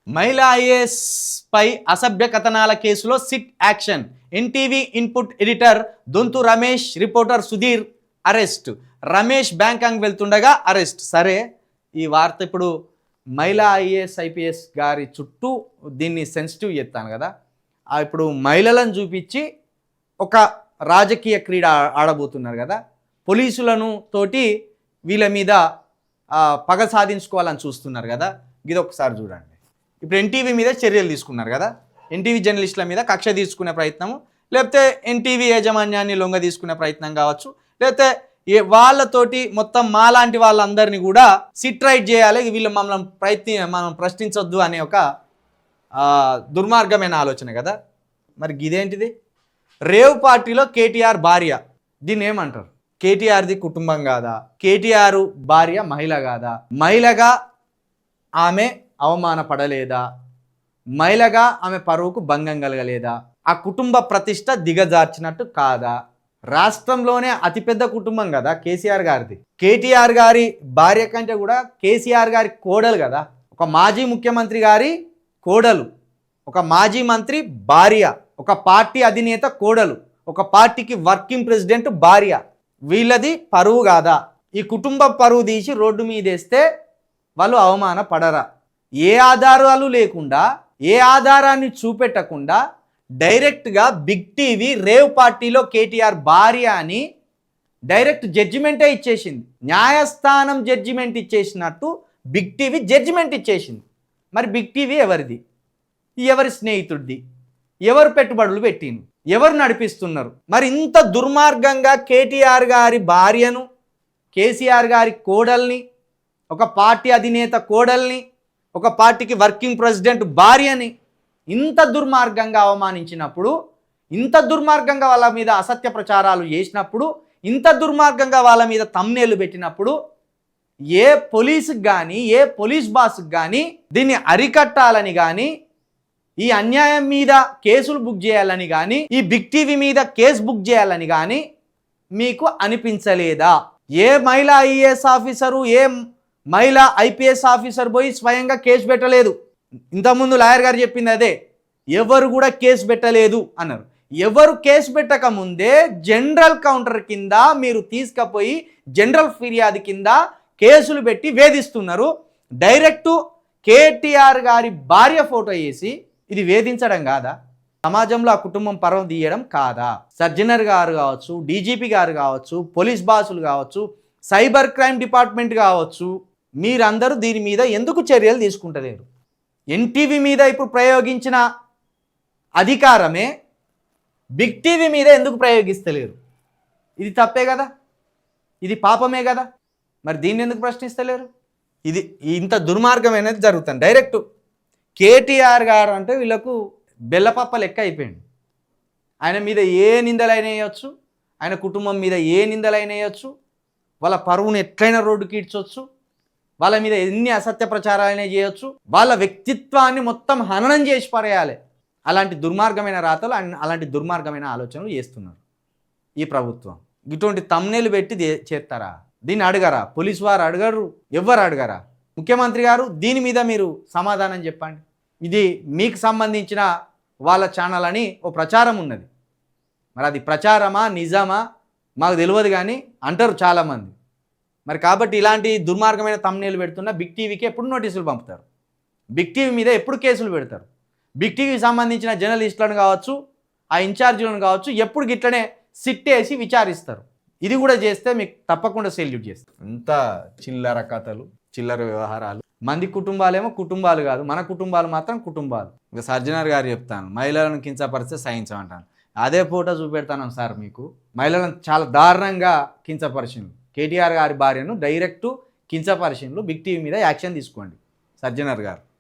మహిళా ఐఏఎస్ పై అసభ్య కథనాల కేసులో SIT action. NTV input editor Donthu Ramesh, reporter Sudheer arrest. Ramesh బ్యాంకాంగ్ వెళ్తుండగా అరెస్ట్. సరే, ఈ వార్త ఇప్పుడు మహిళా ఐఏఎస్ ఐపీఎస్ గారి చుట్టూ దీన్ని సెన్సిటివ్ చేస్తాను కదా. ఇప్పుడు మహిళలను చూపించి ఒక రాజకీయ క్రీడ ఆడబోతున్నారు కదా. పోలీసులను తోటి వీళ్ళ మీద పగ సాధించుకోవాలని చూస్తున్నారు కదా. ఇది ఒకసారి చూడండి. ఇప్పుడు ఎన్టీవీ మీద చర్యలు తీసుకున్నారు కదా. ఎన్టీవీ జర్నలిస్టుల మీద కక్ష తీసుకునే ప్రయత్నము, లేకపోతే ఎన్టీవీ యాజమాన్యాన్ని లొంగ తీసుకునే ప్రయత్నం కావచ్చు, లేకపోతే వాళ్ళతోటి మొత్తం మాలాంటి వాళ్ళందరినీ కూడా సిట్ రైట్ చేయాలి, వీళ్ళు మనం ప్రశ్నించొద్దు అనే ఒక దుర్మార్గమైన ఆలోచన కదా. మరి ఇదేంటిది? రేవ్ పార్టీలో కేటీఆర్ భార్య, దీన్ని ఏమంటారు? కేటీఆర్ది కుటుంబం కాదా? కేటీఆర్ భార్య మహిళ కాదా? మహిళగా ఆమె అవమానపడలేదా? మహిళగా ఆమె పరువుకు భంగం కలగలేదా? ఆ కుటుంబ ప్రతిష్ట దిగజార్చినట్టు కాదా? రాష్ట్రంలోనే అతిపెద్ద కుటుంబం కదా కేసీఆర్ గారిది. కేటీఆర్ గారి భార్య కంటే కూడా కేసీఆర్ గారి కోడలు కదా. ఒక మాజీ ముఖ్యమంత్రి గారి కోడలు, ఒక మాజీ మంత్రి భార్య, ఒక పార్టీ అధినేత కోడలు, ఒక పార్టీకి వర్కింగ్ ప్రెసిడెంట్ భార్య. వీళ్ళది పరువు కాదా? ఈ కుటుంబ పరువు తీసి రోడ్డు మీద వేస్తే వాళ్ళు అవమాన పడరా? ఏ ఆధారాలు లేకుండా, ఏ ఆధారాన్ని చూపెట్టకుండా డైరెక్ట్గా బిగ్ టీవీ రేవ్ పార్టీలో కేటీఆర్ భార్య అని డైరెక్ట్ జడ్జిమెంటే ఇచ్చేసింది. న్యాయస్థానం జడ్జిమెంట్ ఇచ్చేసినట్టు బిగ్ టీవీ జడ్జిమెంట్ ఇచ్చేసింది. మరి బిగ్ టీవీ ఎవరిది? ఎవరి స్నేహితుడిది? ఎవరు పెట్టుబడులు పెట్టిండు? ఎవరు నడిపిస్తున్నారు? మరి ఇంత దుర్మార్గంగా కేటీఆర్ గారి భార్యను, కేసీఆర్ గారి కోడల్ని, ఒక పార్టీ అధినేత కోడల్ని, ఒక పార్టీకి వర్కింగ్ ప్రెసిడెంట్ భార్యని ఇంత దుర్మార్గంగా అవమానించినప్పుడు, ఇంత దుర్మార్గంగా వాళ్ళ మీద అసత్య ప్రచారాలు చేసినప్పుడు, ఇంత దుర్మార్గంగా వాళ్ళ మీద తమ్నేలు పెట్టినప్పుడు ఏ పోలీసుకి కానీ, ఏ పోలీస్ బాస్కి కానీ దీన్ని అరికట్టాలని కానీ, ఈ అన్యాయం మీద కేసులు బుక్ చేయాలని కానీ, ఈ బిగ్ టీవీ మీద కేసు బుక్ చేయాలని కానీ మీకు అనిపించలేదా? ఏ మహిళా ఐఏఎస్ ఆఫీసరు, ఏ మహిళా ఐపీఎస్ ఆఫీసర్ పోయి స్వయంగా కేసు పెట్టలేదు. ఇంతకుముందు లాయర్ గారు చెప్పింది అదే. ఎవరు కూడా కేసు పెట్టలేదు అన్నారు. ఎవరు కేసు పెట్టక ముందే జనరల్ కౌంటర్ కింద మీరు తీసుకుపోయి జనరల్ ఫిర్యాదు కింద కేసులు పెట్టి వేధిస్తున్నారు. డైరెక్టు కేటీఆర్ గారి భార్య ఫోటో వేసి ఇది వేధించడం కాదా? సమాజంలో ఆ కుటుంబం పరువు తీయడం కాదా? సర్జనర్ గారు కావచ్చు, డీజీపీ గారు కావచ్చు, పోలీస్ బాసులు కావచ్చు, సైబర్ క్రైమ్ డిపార్ట్మెంట్ కావచ్చు, మీరందరూ దీని మీద ఎందుకు చర్యలు తీసుకుంటలేరు? ఎన్టీవీ మీద ఇప్పుడు ప్రయోగించిన అధికారమే బిగ్ టీవీ మీద ఎందుకు ప్రయోగిస్తలేరు? ఇది తప్పే కదా, ఇది పాపమే కదా. మరి దీన్ని ఎందుకు ప్రశ్నిస్తలేరు? ఇది ఇంత దుర్మార్గమైనది జరుగుతుంది. డైరెక్ట్ కేటీఆర్ గారు అంటే వీళ్ళకు బెల్లపప్ప లెక్క అయిపోయింది. ఆయన మీద ఏ నిందలైనా వేయచ్చు, ఆయన కుటుంబం మీద ఏ నిందలైనా వేయచ్చు, వాళ్ళ పరువును ఎట్లయినా రోడ్డుకి ఈడ్చొచ్చు, వాళ్ళ మీద ఎన్ని అసత్య ప్రచారాలైనా చేయొచ్చు, వాళ్ళ వ్యక్తిత్వాన్ని మొత్తం హననం చేసి పడేయాలి. అలాంటి దుర్మార్గమైన రాతలు, అలాంటి దుర్మార్గమైన ఆలోచనలు చేస్తున్నారు ఈ ప్రభుత్వం. ఇటువంటి తమ్నేలు పెట్టి చేస్తారా? దీన్ని అడగరా? పోలీసు వారు అడగరు, ఎవ్వరు అడగరా? ముఖ్యమంత్రి గారు దీని మీద మీరు సమాధానం చెప్పండి. ఇది మీకు సంబంధించిన వాళ్ళ ఛానల్ అని ఓ ప్రచారం ఉన్నది. మరి అది ప్రచారమా నిజమా మాకు తెలియదు, కానీ అంటారు చాలామంది. మరి కాబట్టి ఇలాంటి దుర్మార్గమైన తమ్నేలు పెడుతున్న బిగ్ టీవీకి ఎప్పుడు నోటీసులు పంపుతారు? బిగ్ టీవీ మీద ఎప్పుడు కేసులు పెడతారు? బిగ్ టీవీకి సంబంధించిన జర్నలిస్టులను కావచ్చు, ఆ ఇన్ఛార్జీలను కావచ్చు, ఎప్పుడు గిట్లనే సిట్టేసి విచారిస్తారు. ఇది కూడా చేస్తే మీకు తప్పకుండా సెల్యూట్ చేస్తారు. అంత చిల్లర కథలు, చిల్లర వ్యవహారాలు. మంది కుటుంబాలేమో కుటుంబాలు కాదు, మన కుటుంబాలు మాత్రం కుటుంబాలు. ఇక సర్జనర్ గారు చెప్తాను, మహిళలను కించపరిస్తే సహించమంటాను. అదే ఫోటో చూపెడతాను సార్ మీకు. మహిళలను చాలా దారుణంగా కించపరిచిండ్రు. కేటీఆర్ గారి భార్యను డైరెక్టు కించపరిచిండ్రు. బిగ్ టీవీ మీద యాక్షన్ తీసుకోండి సర్జనర్ గారు.